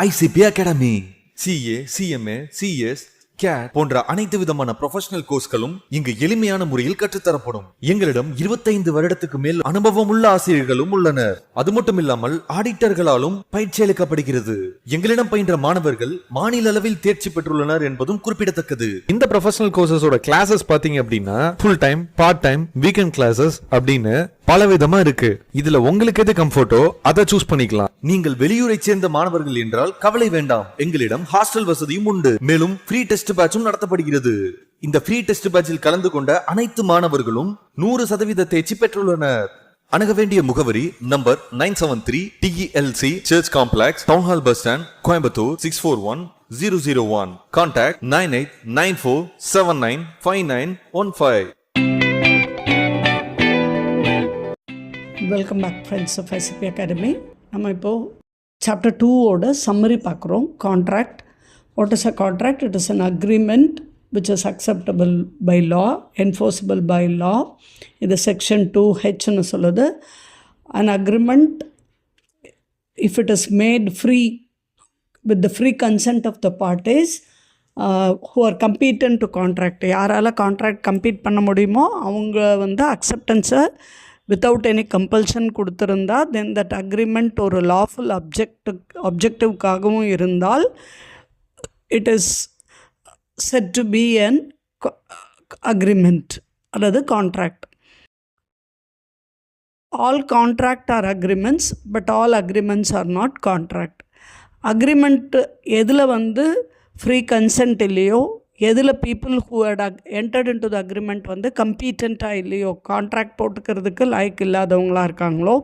ICP Academy. CA, CMA, CS, CAT போன்ற அனைத்து விதமான ப்ரொஃபஷனல் கோர்ஸ்களும் இங்கு எளிமையான முறையில் கற்றுத்தரப்படும். எங்களிடம் 25 வருடத்துக்கு மேல் அனுபவம் உள்ள ஆசிரியர்களும் உள்ளனர். அது மட்டும் இல்லாமல் ஆடிட்டர்களாலும் பயிற்சி அளிக்கப்படுகிறது. எங்களிடம் பயின்ற மாணவர்கள் மாநில அளவில் தேர்ச்சி பெற்றுள்ளனர் என்பதும் குறிப்பிடத்தக்கது. இந்த ப்ரொஃபஷனல் கோர்சஸோட கிளாஸஸ் பாத்தீங்க அப்படின்னா full time, part time, weekend classes அப்படின்னு பல விதமா இருக்கு. இதுல உங்களுக்கு எது கம்ஃபர்ட்டோ அதை சூஸ் பண்ணிக்கலாம். நீங்கள் வெளியூரை சேர்ந்த மாணவர்கள் என்றால் கவலை வேண்டாம். எங்களிடம் ஹாஸ்டல் வசதியும் உண்டு. மேலும் ஃப்ரீ டெஸ்ட் பேட்சும் நடத்தப்படுகிறது. இந்த ஃப்ரீ டெஸ்ட் பேட்சில் கலந்து கொண்ட அனைத்து மாணவர்களும் 100% தேர்ச்சி பெற்றுள்ளனர். அணுக வேண்டிய முகவரி number 973 TELC church complex, town hall bus stand, Coimbatore 641001. Contact 9894795915. Welcome back friends of ICP academy. நம்ம இப்போது சாப்டர் 2ஓட சம்மரி பார்க்குறோம். Contract. What is a contract? It is an agreement which is acceptable by law, enforceable by law. இது section 2Hன்னு சொல்லுது. an agreement if it is made free with the free consent of the parties who are competent to contract. யாரால contract compete பண்ண முடியுமோ அவங்க அக்செப்டன்ஸை without any compulsion கொடுத்திருந்தா then that agreement ஒரு lawful objectiveக்காகவும் இருந்தால் it is said to be an agreement அல்லது contract. All contract are agreements but all agreements are not contract. agreement எதில் free consent இல்லையோ, எதில் people who had entered into the agreement கம்பீட்டண்ட்டாக இல்லையோ, contract போட்டுக்கிறதுக்கு லாய்க்கு இல்லாதவங்களாக இருக்காங்களோ,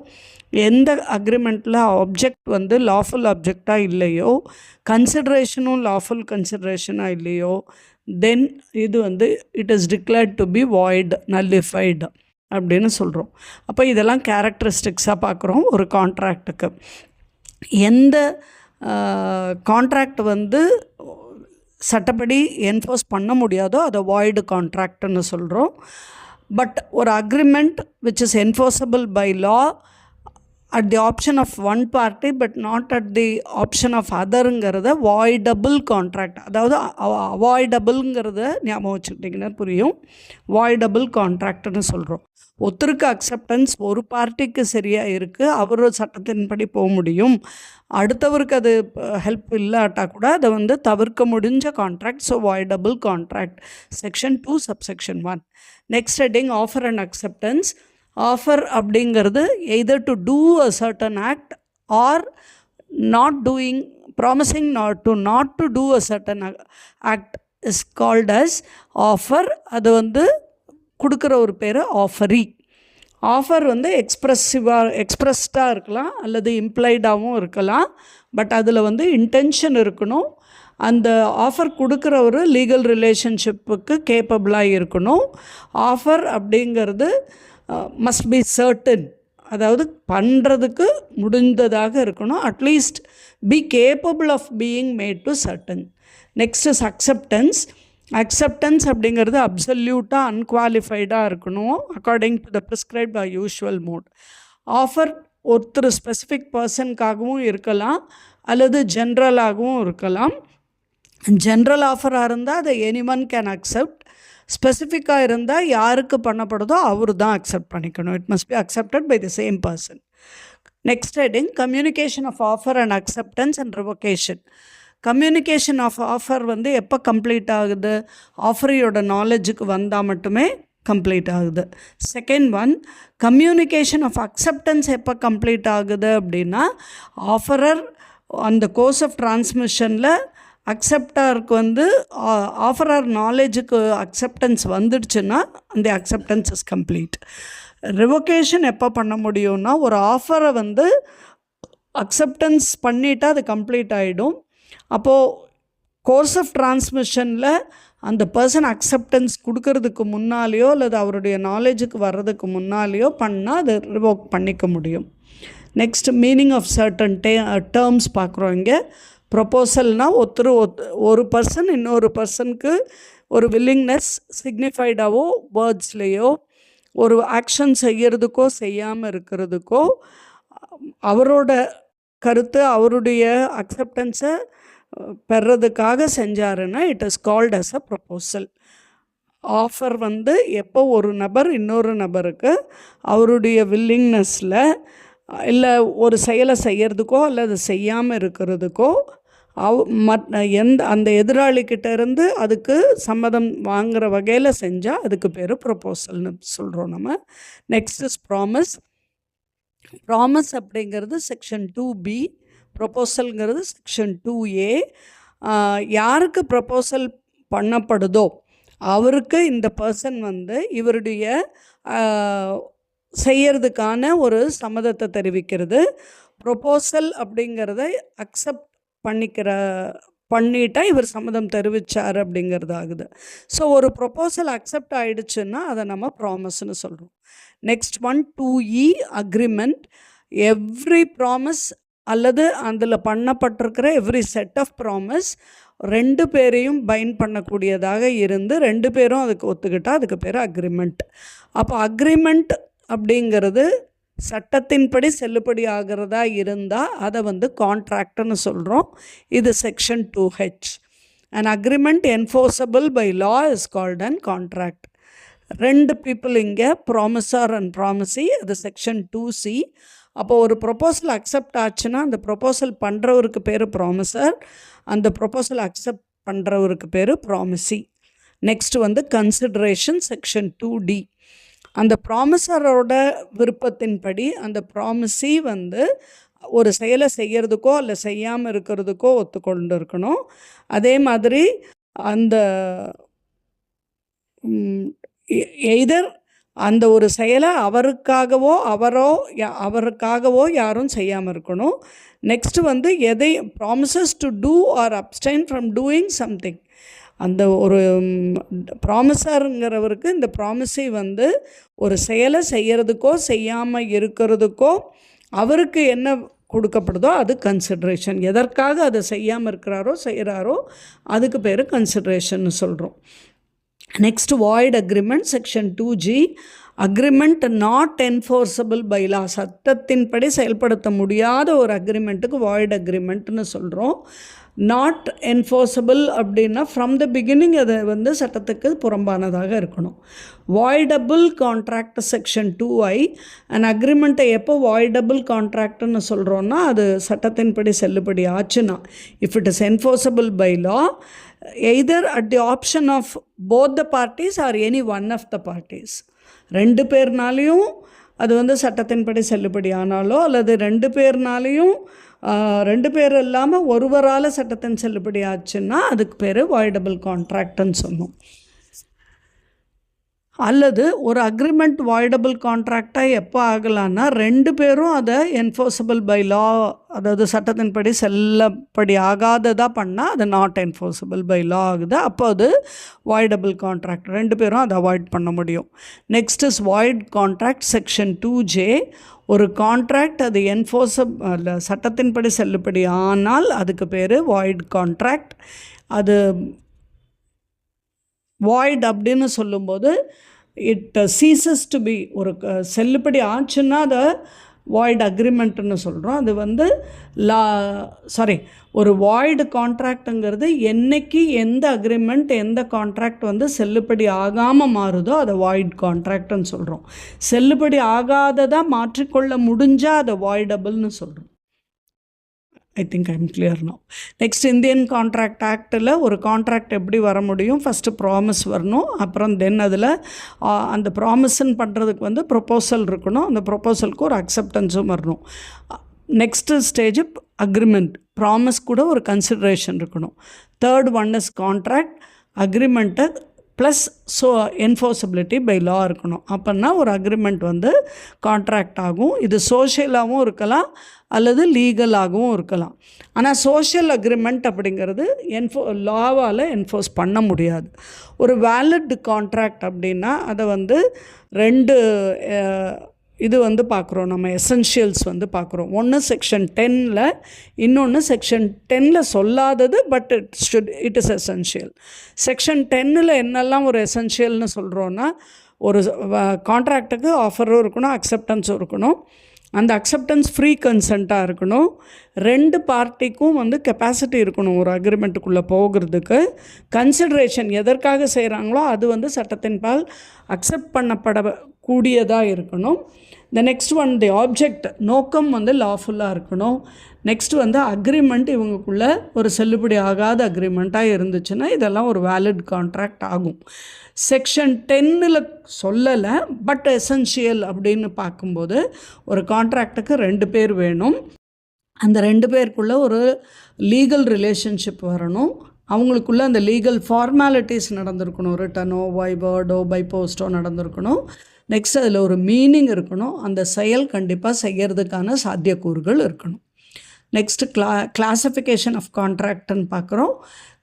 எந்த அக்ரிமெண்ட்டில் object lawful ஆப்ஜெக்டாக இல்லையோ, கன்சிடரேஷனும் lawful கன்சிடரேஷனாக இல்லையோ, தென் இது it is declared to be void, nullified அப்படின்னு சொல்கிறோம். அப்போ இதெல்லாம் கேரக்டரிஸ்டிக்ஸாக பார்க்குறோம் ஒரு கான்ட்ராக்டுக்கு. எந்த கான்ட்ராக்ட் சட்டப்படி என்ஃபோர்ஸ் பண்ண முடியாதோ அதை வாய்டு கான்ட்ராக்ட்னு சொல்கிறோம். பட் ஒரு agreement which is enforceable by law at the option of one party but not at the option of அதருங்கிறத வாய்டபுள் கான்ட்ராக்ட், அதாவது அவாய்டபுள்ங்கிறத ஞாபகம் வச்சுக்கிட்டிங்கன்னா புரியும். வாய்டபுள் கான்ட்ராக்ட்னு சொல்கிறோம். ஒருத்தருக்கு அக்செப்டன்ஸ் ஒரு பார்ட்டிக்கு சரியாக இருக்குது, அவர் சட்டத்தின்படி போக முடியும், அடுத்தவருக்கு அது ஹெல்ப் இல்லாட்டா கூட அதை தவிர்க்க முடிஞ்ச contract. So voidable contract. Section 2 subsection 1. Next heading offer and acceptance. Offer அப்படிங்கிறது either to do a certain act or not doing, promising not to do a certain act is called as offer. அது கொடுக்குற ஒரு பேர் offeror. Offer எக்ஸ்ப்ரெஸ்டாக இருக்கலாம் அல்லது இம்ப்ளைடாகவும் இருக்கலாம். But அதில் intention இருக்கணும். அந்த ஆஃபர் கொடுக்குறவர் லீகல் ரிலேஷன்ஷிப்புக்கு கேப்பபிளாக இருக்கணும். ஆஃபர் அப்படிங்கிறது மஸ்ட் பி சர்டன், அதாவது பண்ணுறதுக்கு முடிந்ததாக இருக்கணும். At least be capable of being made to certain. Next is acceptance. Acceptance அப்படிங்கிறது அப்சல்யூட்டாக அன்குவாலிஃபைடாக இருக்கணும் according to the prescribed by usual mode. Offer ஒருத்தர் ஸ்பெசிஃபிக் பர்சனுக்காகவும் இருக்கலாம் அல்லது ஜென்ரலாகவும் இருக்கலாம். ஜென்ரல் ஆஃபராக இருந்தால் அதை எனிஒன் கேன் அக்செப்ட். ஸ்பெசிஃபிக்காக இருந்தால் யாருக்கு பண்ணப்படுதோ அவர் தான் அக்செப்ட் பண்ணிக்கணும். It must be accepted by the same person. Next heading communication of offer and acceptance and revocation. Communication of offer எப்போ கம்ப்ளீட் ஆகுது? ஆஃபரியோட நாலேஜுக்கு வந்தால் மட்டுமே கம்ப்ளீட் ஆகுது. Second one, communication of acceptance எப்போ கம்ப்ளீட் ஆகுது அப்படின்னா, ஆஃபரர் அந்த கோர்ஸ் ஆஃப் டிரான்ஸ்மிஷனில் அக்செப்டருக்கு ஆஃபரர் நாலேஜுக்கு அக்செப்டன்ஸ் வந்துடுச்சுன்னா அந்த அக்செப்டன்ஸ் இஸ் கம்ப்ளீட். ரிவோகேஷன் எப்போ பண்ண முடியும்னா, ஒரு ஆஃபரை அக்செப்டன்ஸ் பண்ணிவிட்டு அது கம்ப்ளீட் ஆகிடும். அப்போது கோர்ஸ் ஆஃப் டிரான்ஸ்மிஷனில் அந்த பர்சன் அக்செப்டன்ஸ் கொடுக்கறதுக்கு முன்னாலேயோ அல்லது அவருடைய நாலேஜுக்கு வர்றதுக்கு முன்னாலேயோ பண்ணால் அதை ரிவோக் பண்ணிக்க முடியும். Next meaning of certain terms பார்க்குறோம். இங்கே ப்ரொப்போசல்னால் ஒரு பர்சன் இன்னொரு பர்சனுக்கு ஒரு வில்லிங்னஸ் சிக்னிஃபைடாவோ வேர்ட்ஸ்லேயோ ஒரு ஆக்ஷன் செய்கிறதுக்கோ செய்யாமல் இருக்கிறதுக்கோ அவரோட கருத்து அவருடைய அக்செப்டன்ஸை பெறதுக்காக செஞ்சாருன்னா it is called as a proposal. Offer வந்து எப்போ ஒரு நபர் இன்னொரு நபருக்கு அவருடைய வில்லிங்னஸில் இல்லை ஒரு செயலை செய்கிறதுக்கோ அல்லது செய்யாமல் இருக்கிறதுக்கோ அந்த எதிராளிக்கிட்ட இருந்து அதுக்கு சம்மதம் வாங்குகிற வகையில் செஞ்சால் அதுக்கு பேர் ப்ரொபோசல்னு சொல்கிறோம் நம்ம. Next is promise. ப்ராமிஸ் அப்படிங்கிறது செக்ஷன் 2B, ப்ரொபோசல்ங்கிறது செக்ஷன் 2A. யாருக்கு ப்ரொபோசல் பண்ணப்படுதோ அவருக்கு இந்த பர்சன் வந்து இவருடைய செய்யறதுக்கான ஒரு சம்மதத்தை தெரிவிக்கிறது. ப்ரொபோசல் அப்படிங்கிறத அக்செப்ட் பண்ணிட்டா இவர் சம்மதம் தெரிவித்தார் அப்படிங்கிறது ஆகுது. ஸோ ஒரு ப்ரொபோசல் அக்செப்ட் ஆகிடுச்சுன்னா அதை நம்ம ப்ராமிஸ்ன்னு சொல்கிறோம். Next one 2E, agreement. Every promise அல்லது அதில் பண்ணப்பட்டிருக்கிற எவ்ரி செட் ஆஃப் ப்ராமிஸ் 2 பேரையும் பைண்ட் பண்ணக்கூடியதாக இருந்து 2 பேரும் அதுக்கு ஒத்துக்கிட்டால் அதுக்கு பேர் அக்ரிமெண்ட். அப்போ அக்ரிமெண்ட் அப்படிங்கிறது சட்டத்தின்படி செல்லுபடி ஆகிறதா இருந்தால் அதை வந்து கான்ட்ராக்ட்னு சொல்கிறோம். இது section 2H. An agreement enforceable by law is called an contract. 2 people இங்கே ப்ராமிசர் அண்ட் ப்ராமிசி, அது செக்ஷன் 2C. அப்போ ஒரு ப்ரொபோசல் அக்செப்ட் ஆச்சுன்னா அந்த ப்ரொபோசல் பண்ணுறவருக்கு பேர் ப்ராமிசர், அந்த ப்ரொபோசல் அக்செப்ட் பண்ணுறவருக்கு பேர் ப்ராமிசி. நெக்ஸ்ட் வந்து கன்சிடரேஷன், செக்ஷன் 2D. அந்த ப்ராமிசரோட விருப்பத்தின்படி அந்த ப்ராமிசி வந்து ஒரு செயலை செய்கிறதுக்கோ இல்லை செய்யாமல் இருக்கிறதுக்கோ ஒத்துக்கொண்டு இருக்கணும். அதே மாதிரி அந்த எய்தர் அந்த ஒரு செயலை அவருக்காகவோ யாரும் செய்யாமல் இருக்கணும். நெக்ஸ்ட்டு வந்து எதை promises to do or abstain from doing something. அந்த ஒரு ப்ராமிசருங்கிறவருக்கு இந்த ப்ராமிஸை வந்து ஒரு செயலை செய்கிறதுக்கோ செய்யாமல் இருக்கிறதுக்கோ அவருக்கு என்ன கொடுக்கப்படுதோ அது கன்சிடரேஷன். எதற்காக அதை செய்யாமல் செய்கிறாரோ அதுக்கு பேர் கன்சிடரேஷன் சொல்கிறோம். Next void agreement, section 2G. Agreement not enforceable by law, சட்டத்தின்படி செயல்படுத்த முடியாத ஒரு அக்ரிமெண்ட்டுக்கு வாய்ட் அக்ரிமெண்ட்னு சொல்கிறோம். நாட் என்ஃபோர்ஸபிள் அப்படின்னா ஃப்ரம் த பிகினிங் அது வந்து சட்டத்துக்கு புறம்பானதாக இருக்கணும். Voidable contract, section 2I. And அக்ரிமெண்ட்டை எப்போ வாய்டபுள் கான்ட்ராக்ட்னு சொல்கிறோன்னா அது சட்டத்தின்படி செல்லுபடி ஆச்சுன்னா, if it is enforceable by law either at the option of both the parties or any one of the parties. 2 பேர்னாலையும் அது வந்து சட்டத்தின்படி செல்லுபடி ஆனாலோ அல்லது 2 பேர்னாலையும் 2 பேர் இல்லாமல் ஒருவரால் சட்டத்தின் செல்லுபடி ஆச்சுன்னா அதுக்கு பேர் வாய்டபுள் கான்ட்ராக்ட்னு சொன்னோம். அல்லது ஒரு அக்ரிமெண்ட் வாய்டபுள் கான்ட்ராக்டாக எப்போ ஆகலான்னா 2 பேரும் அதை என்ஃபோர்ஸபிள் பை லா, அதாவது சட்டத்தின்படி செல்லப்படி ஆகாததாக பண்ணால் அது நாட் என்ஃபோர்ஸபிள் பை லா ஆகுது. அப்போ அது வாய்டபுள் கான்ட்ராக்ட், 2 பேரும் அதை அவாய்ட் பண்ண முடியும். Next is void contract, section 2J. ஒரு கான்ட்ராக்ட் அது என்ஃபோர்ஸபிள் சட்டத்தின்படி செல்லுபடி ஆனால் அதுக்கு பேர் வாய்ட் கான்ட்ராக்ட். அது வாய்ட் அப்படின்னு சொல்லும்போது இட் சீசஸ் டு பி, ஒரு செல்லுபடி ஆச்சுன்னா அதை வாய்ட் அக்ரிமெண்ட்டுன்னு சொல்கிறோம். அது வந்து ஒரு வாய்டு கான்ட்ராக்டுங்கிறது என்னைக்கு எந்த அக்ரிமெண்ட் எந்த கான்ட்ராக்ட் வந்து செல்லுபடி ஆகாமல் மாறுதோ அதை வாய்ட் கான்ட்ராக்ட்னு சொல்கிறோம். செல்லுபடி ஆகாததாக மாற்றிக்கொள்ள முடிஞ்சால் அதை வாய்டபுள்னு சொல்கிறோம். I think I am clear now. Next Indian contract ஆக்டில் ஒரு கான்ட்ராக்ட் எப்படி வர முடியும்? ஃபஸ்ட்டு ப்ராமிஸ் வரணும், அப்புறம் தென் அதில் அந்த ப்ராமிஸ்ன்னு பண்ணுறதுக்கு வந்து ப்ரொப்போசல் இருக்கணும், அந்த ப்ரொப்போசலுக்கு ஒரு அக்செப்டன்ஸும் வரணும். நெக்ஸ்ட்டு ஸ்டேஜ் அக்ரிமெண்ட், ப்ராமிஸ் கூட ஒரு கன்சிடரேஷன் இருக்கணும். தேர்ட் ஒன் இஸ் கான்ட்ராக்ட், அக்ரிமெண்ட்டை ப்ளஸ் என்ஃபோர்ஸபிலிட்டி பை லா இருக்கணும். அப்போன்னா ஒரு அக்ரிமெண்ட் வந்து கான்ட்ராக்ட் ஆகும். இது சோஷியலாகவும் இருக்கலாம் அல்லது லீகலாகவும் இருக்கலாம். ஆனால் சோஷியல் அக்ரிமெண்ட் அப்படிங்கிறது லாவால் என்ஃபோர்ஸ் பண்ண முடியாது. ஒரு வேலிட் கான்ட்ராக்ட் அப்படின்னா அதை வந்து 2 இது வந்து பார்க்குறோம், நம்ம எசென்ஷியல்ஸ் வந்து பார்க்குறோம். ஒன்று செக்ஷன் 10ல், இன்னொன்று செக்ஷன் 10ல் சொல்லாதது, but it is essential. Section 10ல் என்னெல்லாம் ஒரு எசென்ஷியல்னு சொல்கிறோன்னா, ஒரு கான்ட்ராக்டுக்கு ஆஃபரும் இருக்கணும், அக்செப்டன்ஸும் இருக்கணும். அந்த அக்செப்டன்ஸ் ஃப்ரீ கன்சென்ட்டாக இருக்கணும். 2 பார்ட்டிக்கும் வந்து கெப்பாசிட்டி இருக்கணும் ஒரு அக்ரிமெண்ட்டுக்குள்ளே போகிறதுக்கு. கன்சிடரேஷன் எதற்காக செய்கிறாங்களோ அது வந்து சட்டத்தின்பால் அக்செப்ட் பண்ணப்படக்கூடியதாக இருக்கணும். The next one the object, நோக்கம் வந்து லாஃபுல்லாக இருக்கணும். நெக்ஸ்ட் வந்து அக்ரிமெண்ட் இவங்களுக்குள்ள ஒரு செல்லுபடி ஆகாத அக்ரிமெண்ட்டாக இருந்துச்சுன்னா இதெல்லாம் ஒரு வேலிட் கான்ட்ராக்ட் ஆகும். செக்ஷன் 10 சொல்லலை, பட் எசென்ஷியல் அப்படின்னு பார்க்கும்போது ஒரு கான்ட்ராக்டுக்கு 2 பேர் வேணும். அந்த 2 பேருக்குள்ளே ஒரு லீகல் ரிலேஷன்ஷிப் வரணும். அவங்களுக்குள்ள அந்த லீகல் ஃபார்மாலிட்டிஸ் நடந்திருக்கணும். ரிட்டனோ வைவேர்டோ பை போஸ்ட்டோ நடந்திருக்கணும். நெக்ஸ்ட் அதில் ஒரு மீனிங் இருக்கணும். அந்த செயல் கண்டிப்பாக செய்கிறதுக்கான சாத்தியக்கூறுகள் இருக்கணும். நெக்ஸ்ட்டு கிளாசிஃபிகேஷன் ஆஃப் கான்ட்ராக்ட்னு பார்க்குறோம்.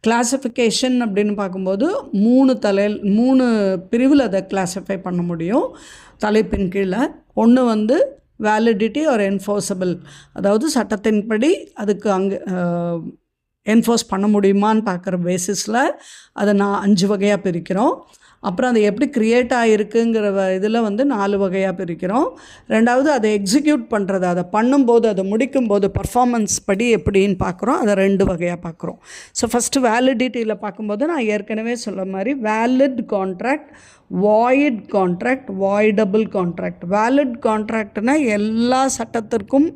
கிளாசிஃபிகேஷன் அப்படின்னு பார்க்கும்போது 3 பிரிவில் அதை கிளாஸிஃபை பண்ண முடியும் தலைப்பின் கீழே. ஒன்று வந்து வேலிடிட்டி ஆர் என்ஃபோர்ஸபிள், அதாவது சட்டத்தின்படி அதுக்கு அங்கே என்ஃபோர்ஸ் பண்ண முடியுமான்னு பார்க்குற பேசிஸில் அதை 5 வகையாக பிரிக்கிறோம். அப்புறம் அது எப்படி க்ரியேட் ஆகிருக்குங்கிற இதில் வந்து 4 வகையாக பிரிக்கிறோம். ரெண்டாவது அதை எக்ஸிக்யூட் பண்ணுறது, அதை பண்ணும்போது அதை முடிக்கும்போது பர்ஃபார்மன்ஸ் படி எப்படின்னு பார்க்குறோம். அதை 2 வகையாக பார்க்குறோம். ஸோ ஃபஸ்ட்டு வேலிடிட்டியில் பார்க்கும்போது நான் ஏற்கனவே சொல்ல மாதிரி valid contract, void contract, voidable contract. Valid கான்ட்ராக்ட்னா எல்லா சட்டத்திற்கும்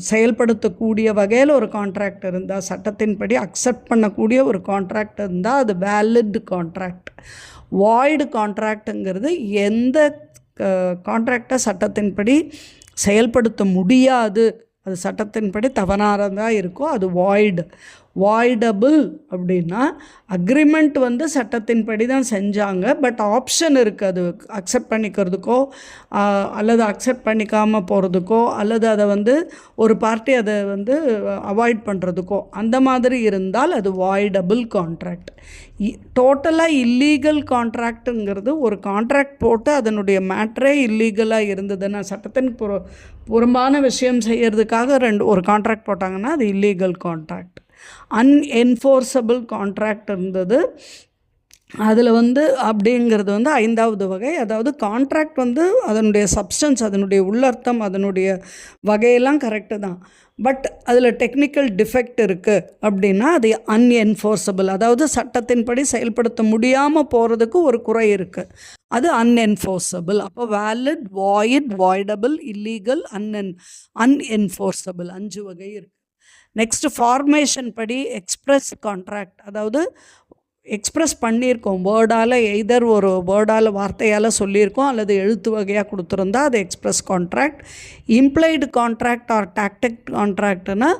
செயல்படுத்தக்கூடிய வகையில் ஒரு கான்ட்ராக்ட் இருந்தால், சட்டத்தின்படி அக்செப்ட் பண்ணக்கூடிய ஒரு கான்ட்ராக்ட் இருந்தால் அது வேலிட் கான்ட்ராக்ட். வாய்டு கான்ட்ராக்டுங்கிறது எந்த கான்ட்ராக்டை சட்டத்தின்படி செயல்படுத்த முடியாது, அது சட்டத்தின்படி தவறானதாக இருக்கோ அது வாய்டு. வாய்டபிள் அப்படின்னா அக்ரிமெண்ட் வந்து சட்டத்தின்படி தான் செஞ்சாங்க, பட் ஆப்ஷன் இருக்குது அது அக்செப்ட் பண்ணிக்கிறதுக்கோ அல்லது அக்செப்ட் பண்ணிக்காமல் போகிறதுக்கோ அல்லது அதை வந்து ஒரு பார்ட்டி அதை வந்து அவாய்ட் பண்ணுறதுக்கோ அந்த மாதிரி இருந்தால் அது வாய்டபிள் கான்ட்ராக்ட். டோட்டலாக இல்லீகல் கான்ட்ராக்டுங்கிறது ஒரு கான்ட்ராக்ட் போட்டு அதனுடைய மேட்ரே இல்லீகலாக இருந்ததுன்னா, சட்டத்தின் புறம்பான விஷயம் செய்கிறதுக்காக ஒரு கான்ட்ராக்ட் போட்டாங்கன்னா அது இல்லீகல் கான்ட்ராக்ட். அன்என்ஃபோர்ஸபிள் கான்ட்ராக்ட் இருந்தது, அதில் வந்து அப்படிங்கிறது வந்து 5வது வகை. அதாவது கான்ட்ராக்ட் வந்து அதனுடைய சப்ஸ்டன்ஸ், அதனுடைய உள்ளர்த்தம், அதனுடைய வகையெல்லாம் கரெக்டு தான், பட் அதில் டெக்னிக்கல் டிஃபெக்ட் இருக்குது அப்படின்னா அது அன்என்ஃபோர்ஸபிள், அதாவது சட்டத்தின்படி செயல்படுத்த முடியாமல் போகிறதுக்கு ஒரு குறை இருக்குது, அது அன்என்ஃபோர்ஸபிள். அப்போ வேலிட், வாய்ட், வாய்டபிள், இல்லீகல், அன்என்ஃபோர்ஸபிள் 5 வகை இருக்குது. நெக்ஸ்ட்டு ஃபார்மேஷன் படி எக்ஸ்ப்ரெஸ் கான்ட்ராக்ட், அதாவது எக்ஸ்ப்ரெஸ் பண்ணியிருக்கோம் வேர்டால், எய்தர் ஒரு வேர்டால் வார்த்தையால் சொல்லியிருக்கோம் அல்லது எழுத்து வகையாக கொடுத்துருந்தா அது express contract. Implied contract or tacit கான்ட்ராக்ட்னா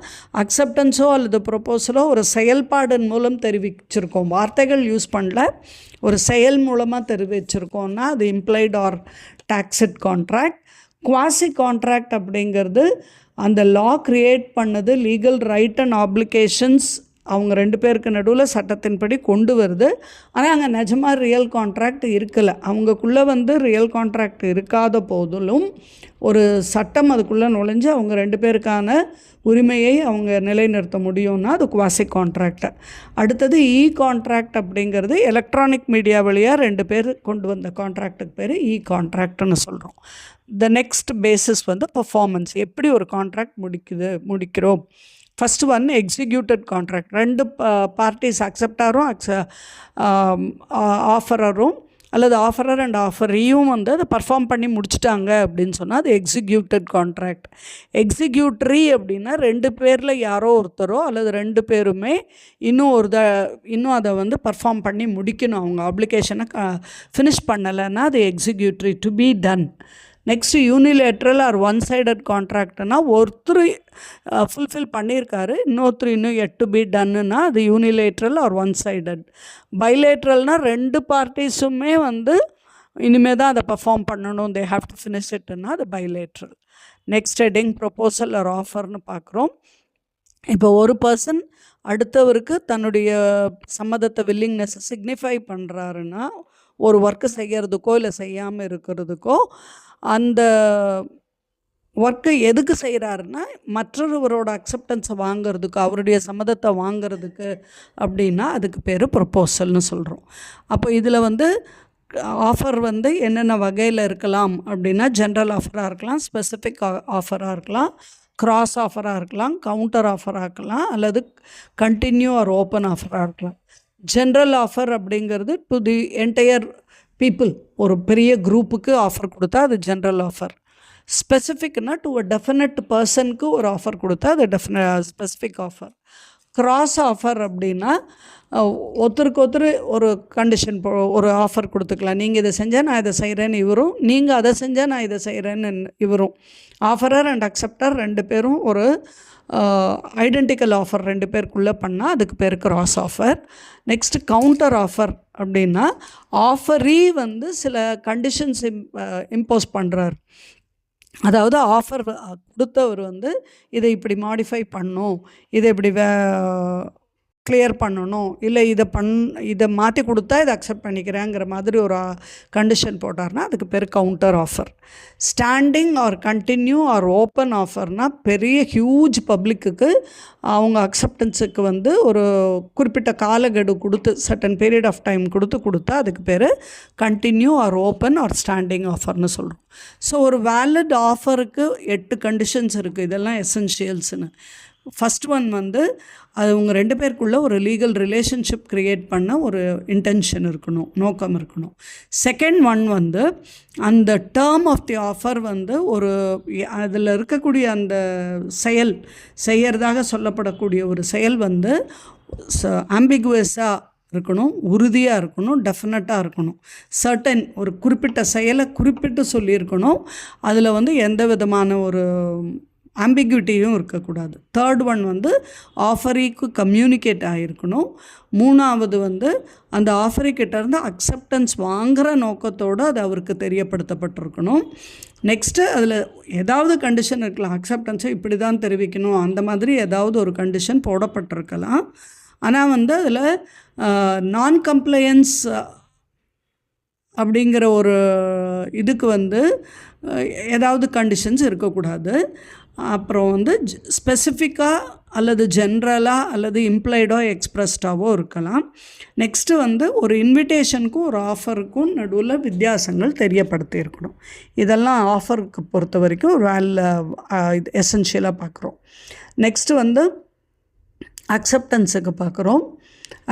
அக்செப்டன்ஸோ அல்லது ப்ரொப்போசலோ ஒரு செயல்பாடின் மூலம் தெரிவிச்சிருக்கோம், வார்த்தைகள் யூஸ் பண்ணல, ஒரு செயல் மூலமாக தெரிவிச்சிருக்கோம்னா அது implied or tacit contract. Quasi contract அப்படிங்கிறது அந்த லா க்ரியேட் பண்ணது, லீகல் ரைட் அண்ட் ஆப்ளிகேஷன்ஸ் அவங்க 2 பேருக்கு நடுவில் சட்டத்தின்படி கொண்டு வருது, ஆனால் அங்கே நிஜமாக ரியல் கான்ட்ராக்ட் இருக்கலை. அவங்களுக்குள்ளே வந்து ரியல் கான்ட்ராக்ட் இருக்காத போதிலும் ஒரு சட்டம் அதுக்குள்ளே நுழைஞ்சு அவங்க 2 பேருக்கான உரிமையை அவங்க நிலைநிறுத்த முடியும்னா அது குவாசி கான்ட்ராக்ட். அடுத்தது கான்ட்ராக்ட் அப்படிங்கிறது எலக்ட்ரானிக் மீடியா வழியாக 2 பேர் கொண்டு வந்த கான்ட்ராக்டுக்கு பேர் கான்ட்ராக்ட்னு சொல்கிறோம். த நெக்ஸ்ட் பேசிஸ் வந்து பர்ஃபார்மன்ஸ், எப்படி ஒரு கான்ட்ராக்ட் முடிக்கிறோம். First one executed contract, 2 parties அக்செப்டாரும் ஆஃபரரும் அல்லது ஆஃபரர் அண்ட் ஆஃபரையும் வந்து அதை பர்ஃபார்ம் பண்ணி முடிச்சிட்டாங்க அப்படின்னு சொன்னால் அது எக்ஸிக்யூட்டட் கான்ட்ராக்ட். எக்ஸிக்யூட்டரி அப்படின்னா 2 பேரில் யாரோ ஒருத்தரோ அல்லது 2 பேருமே இன்னும் அதை வந்து பர்ஃபார்ம் பண்ணி முடிக்கணும், அவங்க அப்ளிகேஷனை ஃபினிஷ் பண்ணலைன்னா அது executory, to be done. Next unilateral or one sided கான்ட்ராக்ட்னா ஒருத்தர் ஃபுல்ஃபில் பண்ணியிருக்காரு, இன்னொருத்தர் இன்னும் எட் டு பி டன்னுன்னா அது யூனிலேட்ரல் ஆர் ஒன் சைடட். பைலேட்ரல்னால் 2 பார்ட்டிஸுமே வந்து இனிமேல் தான் அதை பர்ஃபார்ம் பண்ணணும், தே ஹாவ் டு ஃபினிஷ் இட்னா அது bilateral. Next heading proposal or ஆஃபர்னு பார்க்குறோம். இப்போ ஒரு பர்சன் அடுத்தவருக்கு தன்னுடைய சம்மதத்தை, வில்லிங்னஸை சிக்னிஃபை பண்ணுறாருன்னா ஒரு ஒர்க்கு செய்கிறதுக்கோ இல்லை செய்யாமல் இருக்கிறதுக்கோ, அந்த ஒர்க்கை எதுக்கு செய்கிறாருன்னா மற்றொருவரோட அக்செப்டன்ஸை வாங்கிறதுக்கு, அவருடைய சம்மதத்தை வாங்கிறதுக்கு அப்படின்னா அதுக்கு பேர் ப்ரொப்போசல்னு சொல்கிறோம். அப்போ இதில் வந்து ஆஃபர் வந்து என்னென்ன வகையில் இருக்கலாம் அப்படின்னா, ஜென்ரல் ஆஃபராக இருக்கலாம், ஸ்பெசிஃபிக் ஆஃபராக இருக்கலாம், கிராஸ் ஆஃபராக இருக்கலாம், கவுண்டர் ஆஃபராக இருக்கலாம், அல்லது கண்டினியூ ஆர் ஓப்பன் ஆஃபராக இருக்கலாம். ஜென்ரல் ஆஃபர் அப்படிங்கிறது டு தி என்டையர் பீப்புள், ஒரு பெரிய குரூப்புக்கு ஆஃபர் கொடுத்தா அது ஜென்ரல் ஆஃபர். ஸ்பெசிஃபிக்னா டு அ டெஃபினட் பர்சனுக்கு ஒரு ஆஃபர் கொடுத்தா அது ஸ்பெசிஃபிக் ஆஃபர். கிராஸ் ஆஃபர் அப்படின்னா ஒருத்தருக்கு ஒருத்தர் ஒரு கண்டிஷன் ஒரு ஆஃபர் கொடுத்துக்கலாம். நீங்கள் இதை செஞ்சால் நான் இதை செய்கிறேன்னு இவரும், நீங்கள் அதை செஞ்சால் நான் இதை செய்கிறேன்னு இவரும். ஆஃபரர் அண்ட் அக்செப்டர் ரெண்டு பேரும் ஒரு ஐடென்டிக்கல் ஆஃபர் ரெண்டு பேருக்குள்ளே பண்ணால் அதுக்கு பேர் cross offer. Next counter offer அப்படின்னா ஆஃபரீ வந்து சில கண்டிஷன்ஸ் இம்போஸ் பண்ணுறார். அதாவது ஆஃபர் கொடுத்தவர் வந்து இதை இப்படி மாடிஃபை பண்ணணும், இதை இப்படி கிளியர் பண்ணணும், இல்லை இதை மாற்றி கொடுத்தா இதை அக்செப்ட் பண்ணிக்கிறேங்கிற மாதிரி ஒரு கண்டிஷன் போட்டார்னா அதுக்கு பேர் counter offer. Standing or continue or ஓப்பன் ஆஃபர்னால் பெரிய ஹியூஜ் பப்ளிக்கு அவங்க அக்செப்டன்ஸுக்கு வந்து ஒரு குறிப்பிட்ட காலக்கெடு கொடுத்து சர்டன் பீரியட் ஆஃப் டைம் கொடுத்தா அதுக்கு பேர் continue or open or standing ஆஃபர்னு சொல்கிறோம். ஸோ ஒரு வேலிட் ஆஃபருக்கு 8 கண்டிஷன்ஸ் இருக்குது. இதெல்லாம் எசென்ஷியல்ஸ்னு. ஃபஸ்ட் ஒன் வந்து அது உங்கள் ரெண்டு பேருக்குள்ளே ஒரு லீகல் ரிலேஷன்ஷிப் க்ரியேட் பண்ண ஒரு இன்டென்ஷன் இருக்கணும், நோக்கம் இருக்கணும். செகண்ட் ஒன் வந்து அந்த டேர்ம் ஆஃப் தி ஆஃபர் வந்து ஒரு அதில் இருக்கக்கூடிய அந்த செய்யறதாக சொல்லப்படக்கூடிய ஒரு செயல் வந்து ஆம்பிகுவஸாக இருக்கணும், உறுதியாக இருக்கணும், டெஃபினட்டாக இருக்கணும். சர்டன் ஒரு குறிப்பிட்ட செயலை குறிப்பிட்டு சொல்லியிருக்கணும். அதில் வந்து எந்த விதமான ஒரு ஆம்பிக்விட்டியும் இருக்கக்கூடாது. தேர்ட் ஒன் வந்து ஆஃபரிக்கு கம்யூனிகேட் ஆகிருக்கணும். மூணாவது வந்து அந்த ஆஃபரிக்கிட்டேருந்து அக்செப்டன்ஸ் வாங்குகிற நோக்கத்தோடு அது அவருக்கு தெரியப்படுத்தப்பட்டிருக்கணும். நெக்ஸ்ட்டு அதில் ஏதாவது கண்டிஷன் இருக்கலாம், அக்செப்டன்ஸை இப்படி தான் தெரிவிக்கணும், அந்த மாதிரி ஏதாவது ஒரு கண்டிஷன் போடப்பட்டிருக்கலாம். ஆனால் வந்து அதில் நான் கம்ப்ளையன்ஸ் அப்படிங்கிற ஒரு இதுக்கு வந்து ஏதாவது கண்டிஷன்ஸ் இருக்கக்கூடாது. அப்புறம் வந்து ஸ்பெசிஃபிக்காக அல்லது ஜென்ரலாக அல்லது இம்ப்ளைடோ எக்ஸ்ப்ரெஸ்டாவோ இருக்கலாம். நெக்ஸ்ட்டு வந்து ஒரு இன்விடேஷனுக்கும் ஒரு ஆஃபருக்கும் நடுவில் வித்தியாசங்கள் தெரியப்படுத்தியிருக்கணும். இதெல்லாம் ஆஃபருக்கு பொறுத்த வரைக்கும் ஒரு எசென்ஷியலாக பார்க்குறோம். நெக்ஸ்ட்டு வந்து அக்செப்டன்ஸுக்கு பார்க்குறோம்.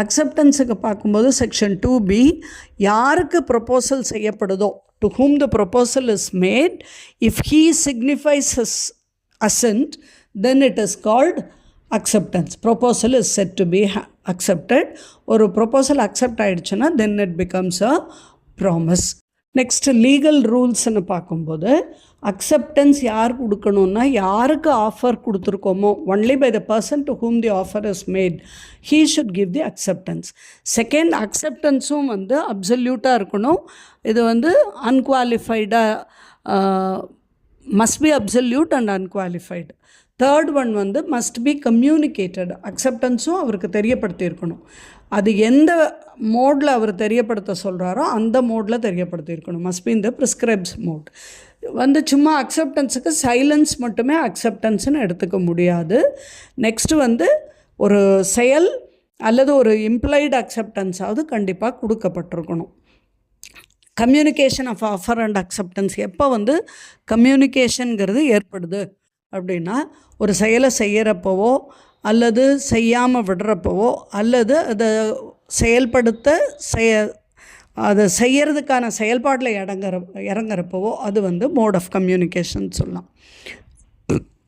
அக்செப்டன்ஸுக்கு பார்க்கும்போது செக்ஷன் 2B யாருக்கு proposal செய்யப்படுதோ, to whom the proposal is made, if he signifies his assent, then it is called acceptance. Proposal is said to be accepted. ஒரு ப்ரொப்போசல் அக்செப்ட் ஆகிடுச்சுன்னா then it becomes a promise. Next legal ரூல்ஸ்ன்னு பார்க்கும்போது acceptance யார் கொடுக்கணுன்னா, யாருக்கு offer கொடுத்துருக்கோமோ only by the person to whom the offer is made, he should give the acceptance. Second, அக்செப்டன்ஸும் வந்து அப்சல்யூட்டாக இருக்கணும். இது வந்து அன்குவாலிஃபைடாக must be absolute and unqualified. Third one வந்து மஸ்ட் பி கம்யூனிகேட்டட். அக்செப்டன்ஸும் அவருக்கு தெரியப்படுத்தியிருக்கணும். அது எந்த மோடில் அவர் தெரியப்படுத்த சொல்கிறாரோ அந்த மோடில் தெரியப்படுத்தியிருக்கணும். மஸ்ட் பி இந்த ப்ரிஸ்கிரைப்ஸ் மோட். வந்து சும்மா அக்செப்டன்ஸுக்கு சைலன்ஸ் மட்டுமே அக்செப்டன்ஸ்னு எடுத்துக்க முடியாது. நெக்ஸ்ட்டு வந்து ஒரு செயல் அல்லது ஒரு இம்ப்ளைடு அக்செப்டன்ஸாவது கண்டிப்பாக கொடுக்கப்பட்டிருக்கணும். Communication of offer and acceptance எப்போ வந்து கம்யூனிகேஷனுங்கிறது ஏற்படுது அப்படின்னா, ஒரு செயலை செய்கிறப்பவோ அல்லது செய்யாமல் விடுறப்பவோ அல்லது அதை அதை செய்கிறதுக்கான செயல்பாட்டில் இறங்குறப்பவோ அது வந்து மோட் ஆஃப் கம்யூனிகேஷன் சொல்லலாம்.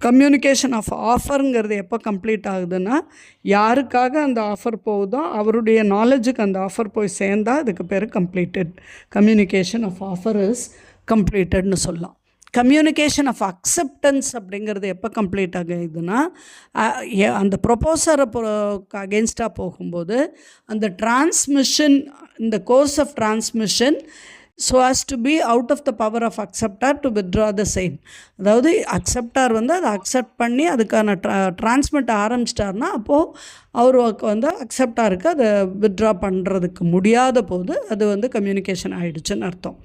கம்யூனிகேஷன் ஆஃப் ஆஃபருங்கிறது எப்போ கம்ப்ளீட் ஆகுதுன்னா, யாருக்காக அந்த ஆஃபர் போகுதோ அவருடைய நாலேஜுக்கு அந்த ஆஃபர் போய் சேர்ந்தால் அதுக்கு பேர் completed. Communication of offer is கம்ப்ளீட்டட்னு சொல்லலாம். கம்யூனிகேஷன் ஆஃப் அக்செப்டன்ஸ் அப்படிங்கிறது எப்போ கம்ப்ளீட் ஆகுதுன்னா, அந்த ப்ரொப்போசரை அகெயின்ஸ்டாக போகும்போது அந்த டிரான்ஸ்மிஷன், இந்த course of transmission so as to be out of the power of acceptor to withdraw the same. அதாவது அக்செப்டார் வந்து அதை அக்செப்ட் பண்ணி அதுக்கான டிரான்ஸ்மிட் ஆரம்பிச்சிட்டார்னா அப்போது அவருக்கு வந்து அக்செப்டாருக்கு அதை வித்ட்ரா பண்ணுறதுக்கு முடியாத போது அது வந்து கம்யூனிகேஷன் ஆகிடுச்சுன்னு அர்த்தம்.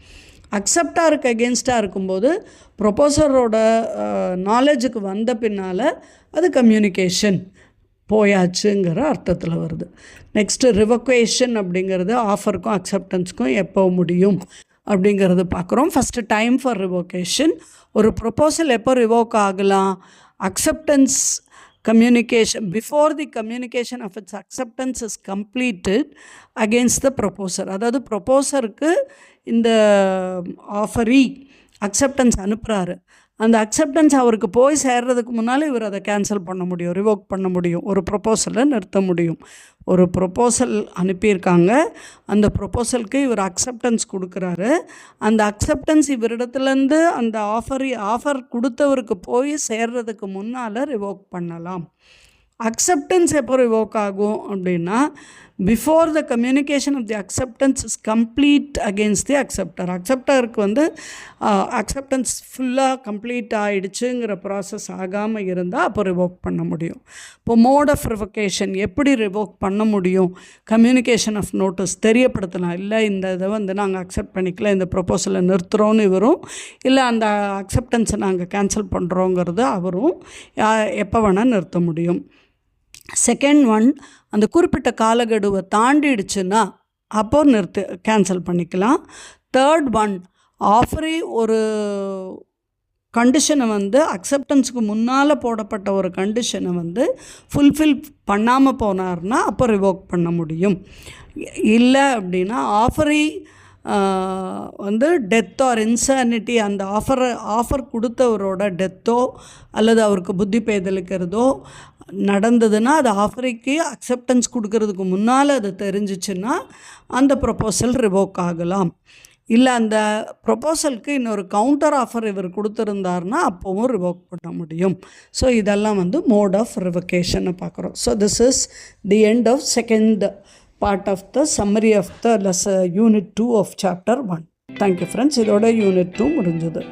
அக்செப்டாருக்கு அகெயின்ஸ்டாக இருக்கும்போது ப்ரொப்போசரோட நாலேஜுக்கு வந்த பின்னால் அது கம்யூனிகேஷன் போயாச்சுங்கிற அர்த்தத்தில் வருது. நெக்ஸ்ட்டு ரிவொகேஷன் அப்படிங்கிறது ஆஃபருக்கும் அக்செப்டன்ஸுக்கும் எப்போ முடியும் அப்படிங்கிறது பார்க்குறோம். First time for revocation. ஒரு ப்ரொப்போசல் எப்போ ரிவோக் ஆகலாம்? Acceptance communication, before the communication of its acceptance is completed against the proposer. அதாவது ப்ரொப்போசருக்கு இந்த ஆஃபரி அக்செப்டன்ஸ் அனுப்புகிறாரு, அந்த அக்செப்டன்ஸ் அவருக்கு போய் சேர்றதுக்கு முன்னால் இவர் அதை கேன்சல் பண்ண முடியும், ரிவோக் பண்ண முடியும், ஒரு ப்ரொப்போசலை நிறுத்த முடியும். ஒரு ப்ரொப்போசல் அனுப்பியிருக்காங்க, அந்த ப்ரொப்போசலுக்கு இவர் அக்செப்டன்ஸ் கொடுக்குறாரு, அந்த அக்செப்டன்ஸ் இவரிடத்துலேருந்து அந்த ஆஃபர் கொடுத்தவருக்கு போய் சேர்றதுக்கு முன்னால் ரிவோக் பண்ணலாம். அக்செப்டன்ஸ் எப்போ ரிவோக் ஆகும் அப்படின்னா, before the communication of the acceptance is complete against the acceptor. அக்செப்டருக்கு வந்து அக்செப்டன்ஸ் ஃபுல்லாக கம்ப்ளீட் ஆகிடுச்சுங்கிற ப்ராசஸ் ஆகாமல் இருந்தால் அப்போ ரிவோக் பண்ண முடியும். இப்போ மோட் ஆஃப் ரிவோகேஷன் எப்படி ரிவோக் பண்ண முடியும்? கம்யூனிகேஷன் ஆஃப் நோட்டீஸ் தெரியப்படுத்தலாம், இல்லை இந்த இதை வந்து நாங்கள் அக்செப்ட் பண்ணிக்கல, இந்த ப்ரொப்போசலை நிறுத்துகிறோன்னு இவரும், இல்லை அந்த அக்செப்டன்ஸை நாங்கள் கேன்சல் பண்ணுறோங்கிறது அவரும் எப்போ வேணால் நிறுத்த முடியும். செகண்ட் ஒன், அந்த குறிப்பிட்ட காலக்கெடுவை தாண்டிடுச்சுன்னா அப்போ கேன்சல் பண்ணிக்கலாம். தேர்ட் ஒன், ஆஃபரி ஒரு கண்டிஷனை வந்து அக்செப்டன்ஸுக்கு முன்னால் போடப்பட்ட ஒரு கண்டிஷனை வந்து ஃபுல்ஃபில் பண்ணாமல் போனார்னா அப்போ ரிவோக் பண்ண முடியும். இல்லை அப்படின்னா ஆஃபரி வந்து டெத் ஆர் இன்சானிட்டி, அந்த ஆஃபர் கொடுத்தவரோட டெத்தோ அல்லது அவருக்கு புத்தி பேதலிக்கிறதோ நடந்ததுன்னா அது ஆஃபருக்கு அக்செப்டன்ஸ் கொடுக்கறதுக்கு முன்னால் அது தெரிஞ்சிச்சுன்னா அந்த ப்ரொப்போசல் ரிவோக் ஆகலாம். இல்லை அந்த ப்ரொப்போசலுக்கு இன்னொரு கவுண்டர் ஆஃபர் இவர் கொடுத்துருந்தார்னா அப்போவும் ரிவோக் பண்ண முடியும். ஸோ இதெல்லாம் வந்து மோட் ஆஃப் ரிவோகேஷனை பார்க்குறோம். So this is the end of second part of the summary of the unit 2 of chapter 1. Thank you friends. இதோட unit 2 முடிஞ்சது.